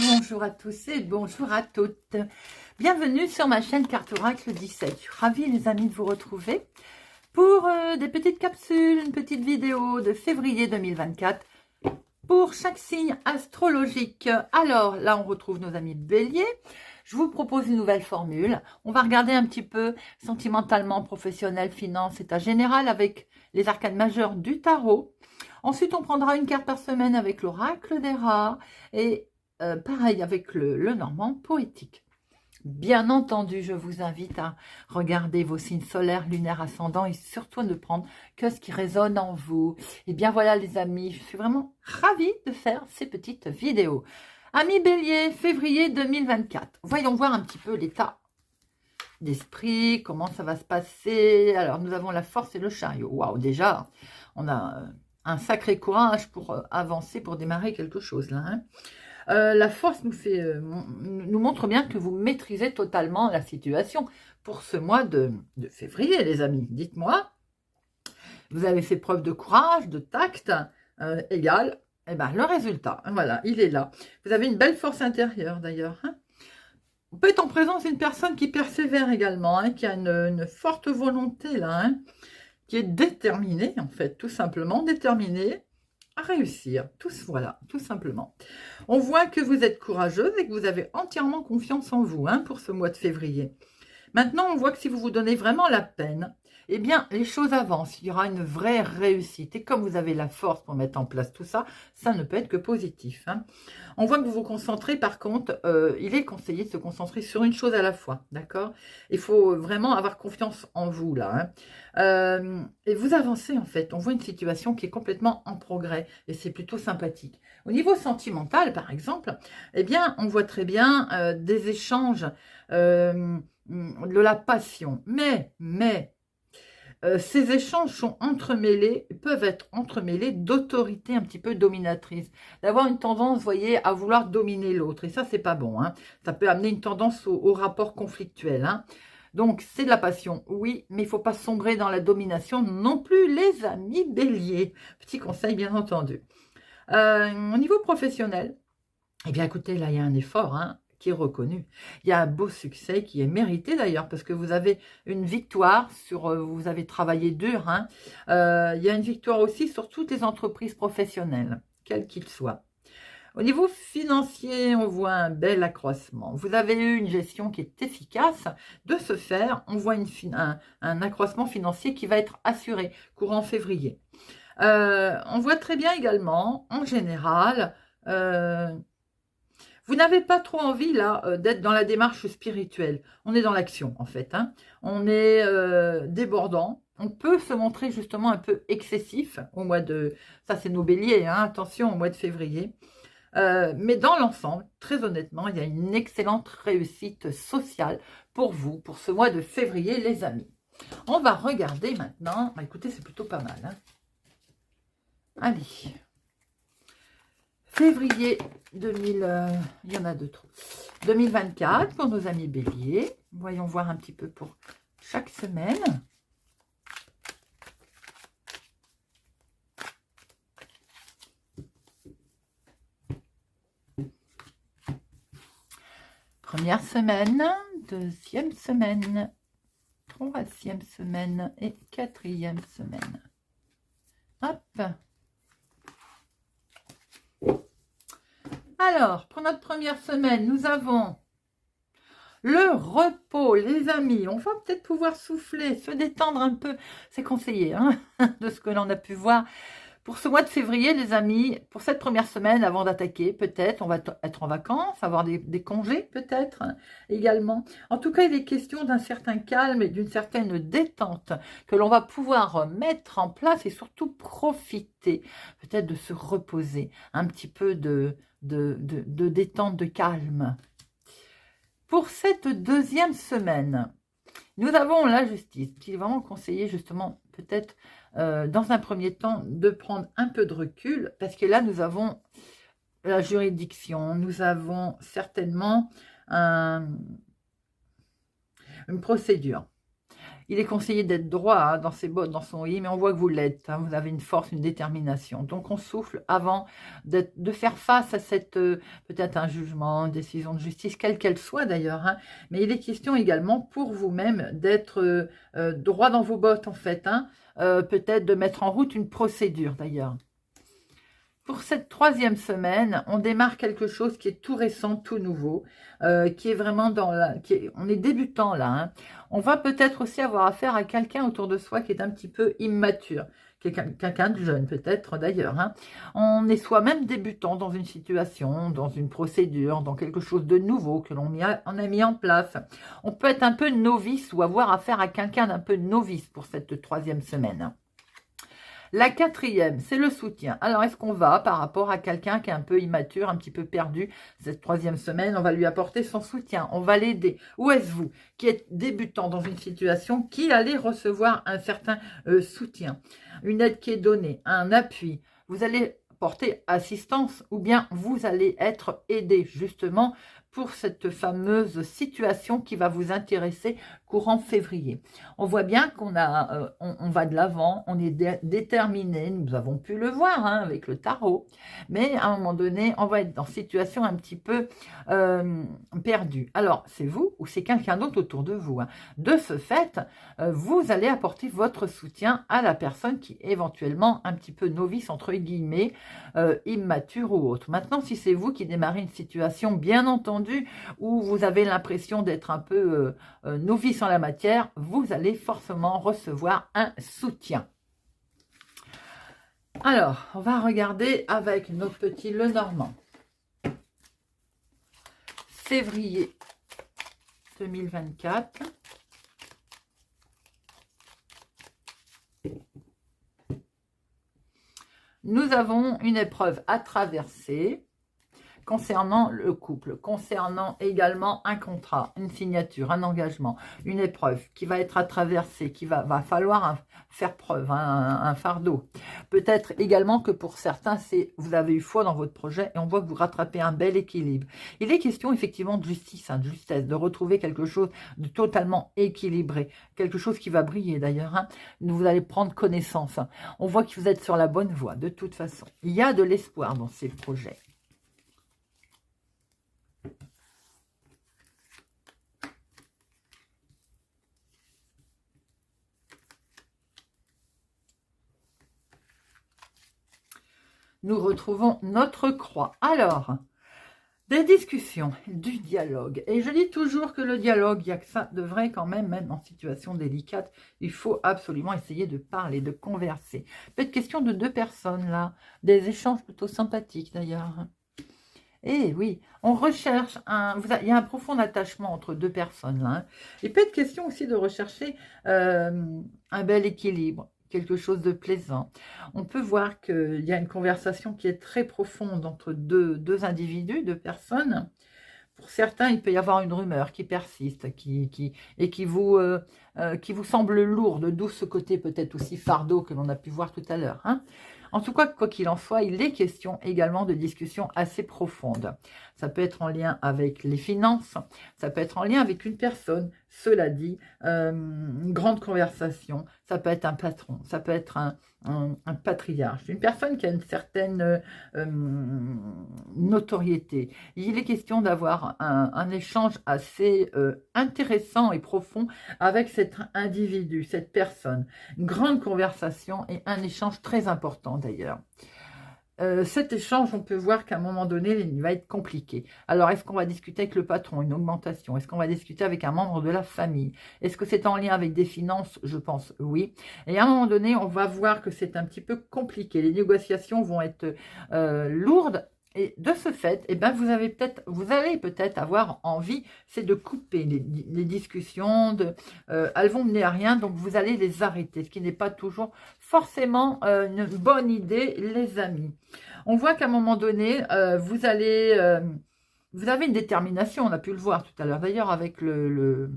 Bonjour à tous et bonjour à toutes. Bienvenue sur ma chaîne Carte Oracle 17. Je suis ravie les amis de vous retrouver pour des petites capsules, une petite vidéo de février 2024 pour chaque signe astrologique. Alors là on retrouve nos amis Bélier. Je vous propose une nouvelle formule. On va regarder un petit peu sentimentalement, professionnel, finance, état général avec les arcanes majeures du tarot. Ensuite on prendra une carte par semaine avec l'oracle des rats et pareil avec le normand poétique. Bien entendu, je vous invite à regarder vos signes solaires, lunaires, ascendants et surtout ne prendre que ce qui résonne en vous. Et bien voilà les amis, je suis vraiment ravie de faire ces petites vidéos. Amis Bélier, février 2024. Voyons voir un petit peu l'état d'esprit, comment ça va se passer. Alors nous avons la force et le chariot. Waouh, déjà, on a un sacré courage pour avancer, pour démarrer quelque chose là, hein. La force nous montre bien que vous maîtrisez totalement la situation pour ce mois de février, les amis. Dites-moi, vous avez fait preuve de courage, de tact, égal, et ben, le résultat, voilà, il est là. Vous avez une belle force intérieure d'ailleurs, hein. Vous pouvez être en présence d'une personne qui persévère également, hein, qui a une forte volonté là, hein, qui est déterminée en fait, tout simplement, déterminée à réussir, voilà, tout simplement. On voit que vous êtes courageuse et que vous avez entièrement confiance en vous, hein, pour ce mois de février. Maintenant, on voit que si vous vous donnez vraiment la peine, eh bien, les choses avancent. Il y aura une vraie réussite. Et comme vous avez la force pour mettre en place tout ça, ça ne peut être que positif, hein. On voit que vous vous concentrez, par contre, il est conseillé de se concentrer sur une chose à la fois, d'accord? Il faut vraiment avoir confiance en vous, là, hein. Et vous avancez, en fait. On voit une situation qui est complètement en progrès. Et c'est plutôt sympathique. Au niveau sentimental, par exemple, eh bien, on voit très bien des échanges, de la passion. Mais ces échanges sont entremêlés, peuvent être entremêlés d'autorité un petit peu dominatrice, d'avoir une tendance, vous voyez, à vouloir dominer l'autre. Et ça, c'est pas bon, hein. Ça peut amener une tendance au rapport conflictuel, hein. Donc, c'est de la passion, oui, mais il ne faut pas sombrer dans la domination non plus, les amis Bélier. Petit conseil, bien entendu. Au niveau professionnel, eh bien, écoutez, là, il y a un effort, hein, qui est reconnu. Il y a un beau succès qui est mérité d'ailleurs, parce que vous avez une victoire sur, vous avez travaillé dur, hein. Il y a une victoire aussi sur toutes les entreprises professionnelles, quelles qu'ils soient. Au niveau financier, on voit un bel accroissement. Vous avez eu une gestion qui est efficace. De ce fait, on voit un accroissement financier qui va être assuré courant février. On voit très bien également, en général, vous n'avez pas trop envie, là, d'être dans la démarche spirituelle. On est dans l'action, en fait, hein. On est débordant. On peut se montrer justement un peu excessif au mois de... Ça, c'est nos béliers, hein, attention, au mois de février. Mais dans l'ensemble, très honnêtement, il y a une excellente réussite sociale pour vous, pour ce mois de février, les amis. On va regarder maintenant. Bah, écoutez, c'est plutôt pas mal, hein. Allez. Février 2000, il y en a deux trop. 2024 pour nos amis Bélier. Voyons voir un petit peu pour chaque semaine. Première semaine, deuxième semaine, troisième semaine et quatrième semaine. Hop. Alors, pour notre première semaine, nous avons le repos, les amis. On va peut-être pouvoir souffler, se détendre un peu. C'est conseillé, hein, de ce que l'on a pu voir. Pour ce mois de février, les amis, pour cette première semaine, avant d'attaquer, peut-être, on va être en vacances, avoir des congés, peut-être, hein, également. En tout cas, il est question d'un certain calme et d'une certaine détente que l'on va pouvoir mettre en place et surtout profiter, peut-être de se reposer, un petit peu de détente, de calme. Pour cette deuxième semaine, nous avons la justice, qui est vraiment conseillé justement peut-être dans un premier temps de prendre un peu de recul, parce que là nous avons la juridiction, nous avons certainement une procédure. Il est conseillé d'être droit hein, dans ses bottes, dans son lit, mais on voit que vous l'êtes. Hein, vous avez une force, une détermination. Donc, on souffle avant de faire face à cette, peut-être un jugement, une décision de justice, quelle qu'elle soit d'ailleurs. Hein, mais il est question également pour vous-même d'être droit dans vos bottes, en fait. Hein, peut-être de mettre en route une procédure d'ailleurs. Pour cette 3e semaine, on démarre quelque chose qui est tout récent, tout nouveau, qui est vraiment dans la... on est débutant là. Hein. On va peut-être aussi avoir affaire à quelqu'un autour de soi qui est un petit peu immature, quelqu'un de jeune peut-être d'ailleurs. Hein. On est soi-même débutant dans une situation, dans une procédure, dans quelque chose de nouveau que l'on a mis en place. On peut être un peu novice ou avoir affaire à quelqu'un d'un peu novice pour cette 3e semaine. La 4e, c'est le soutien. Alors, est-ce qu'on va, par rapport à quelqu'un qui est un peu immature, un petit peu perdu, cette 3e semaine, on va lui apporter son soutien, on va l'aider. Ou est-ce vous, qui êtes débutant dans une situation, qui allez recevoir un certain soutien, une aide qui est donnée, un appui, vous allez porter assistance ou bien vous allez être aidé justement pour cette fameuse situation qui va vous intéresser courant février. On voit bien qu'on a, on va de l'avant, on est déterminé, nous avons pu le voir hein, avec le tarot, mais à un moment donné, on va être dans une situation un petit peu perdue. Alors, c'est vous ou c'est quelqu'un d'autre autour de vous. Hein. De ce fait, vous allez apporter votre soutien à la personne qui est éventuellement un petit peu novice, entre guillemets, immature ou autre. Maintenant, si c'est vous qui démarrez une situation, bien entendu, où vous avez l'impression d'être un peu novice en la matière, vous allez forcément recevoir un soutien. Alors, on va regarder avec notre petit Lenormand. Février 2024. Nous avons une épreuve à traverser concernant le couple, concernant également un contrat, une signature, un engagement, une épreuve qui va être à traverser, qui va falloir faire preuve, un fardeau. Peut-être également que pour certains, vous avez eu foi dans votre projet et on voit que vous rattrapez un bel équilibre. Il est question effectivement de justice, hein, de justesse, de retrouver quelque chose de totalement équilibré, quelque chose qui va briller d'ailleurs. Hein. Vous allez prendre connaissance. Hein. On voit que vous êtes sur la bonne voie de toute façon. Il y a de l'espoir dans ces projets. Nous retrouvons notre croix. Alors, des discussions, du dialogue. Et je dis toujours que le dialogue, il y a que ça, devrait quand même, en situation délicate, il faut absolument essayer de parler, de converser. Peut-être question de 2 personnes là, des échanges plutôt sympathiques d'ailleurs. Et oui, on recherche, il y a un profond attachement entre 2 personnes là. Hein. Il peut être question aussi de rechercher un bel équilibre. Quelque chose de plaisant. On peut voir qu'il y a une conversation qui est très profonde entre deux individus, 2 personnes. Pour certains, il peut y avoir une rumeur qui persiste et qui vous semble lourde, d'où ce côté peut-être aussi fardeau que l'on a pu voir tout à l'heure. Hein. En tout cas, quoi qu'il en soit, il est question également de discussions assez profondes. Ça peut être en lien avec les finances, ça peut être en lien avec une personne, cela dit, une grande conversation, ça peut être un patron, ça peut être un patriarche, une personne qui a une certaine notoriété. Il est question d'avoir un échange assez intéressant et profond avec cet individu, cette personne. Une grande conversation et un échange très important d'ailleurs. Cet échange, on peut voir qu'à un moment donné, il va être compliqué. Alors, est-ce qu'on va discuter avec le patron, une augmentation? Est-ce qu'on va discuter avec un membre de la famille? Est-ce que c'est en lien avec des finances? Je pense oui. Et à un moment donné, on va voir que c'est un petit peu compliqué. Les négociations vont être lourdes. Et de ce fait, eh ben, vous allez peut-être avoir envie, c'est de couper les discussions, elles vont mener à rien, donc vous allez les arrêter, ce qui n'est pas toujours forcément une bonne idée, les amis. On voit qu'à un moment donné, vous avez une détermination, on a pu le voir tout à l'heure, d'ailleurs avec le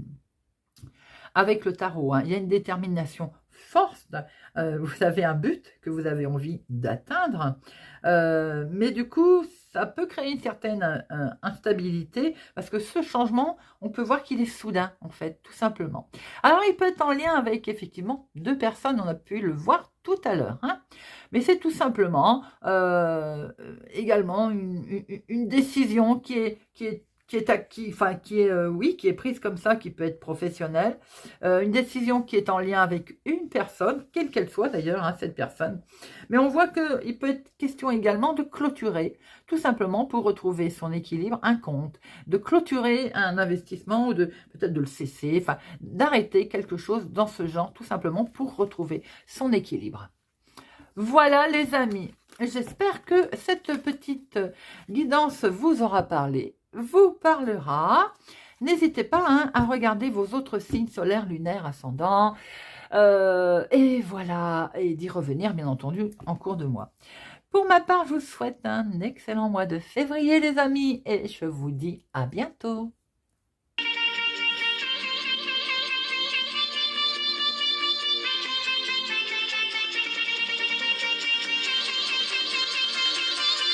tarot, hein, il y a une détermination force, vous avez un but que vous avez envie d'atteindre, mais du coup, ça peut créer une certaine instabilité, parce que ce changement, on peut voir qu'il est soudain, en fait, tout simplement. Alors, il peut être en lien avec, effectivement, 2 personnes, on a pu le voir tout à l'heure, hein. Mais c'est tout simplement également une décision qui est prise comme ça, qui peut être professionnelle, une décision qui est en lien avec une personne, quelle qu'elle soit d'ailleurs, hein, cette personne. Mais on voit qu'il peut être question également de clôturer, tout simplement pour retrouver son équilibre, un compte, de clôturer un investissement ou peut-être de le cesser, enfin d'arrêter quelque chose dans ce genre, tout simplement pour retrouver son équilibre. Voilà les amis, j'espère que cette petite guidance vous aura parlé, vous parlera. N'hésitez pas hein, à regarder vos autres signes solaires, lunaires, ascendants, et voilà, et d'y revenir bien entendu en cours de mois. Pour ma part, je vous souhaite un excellent mois de février les amis, et je vous dis à bientôt.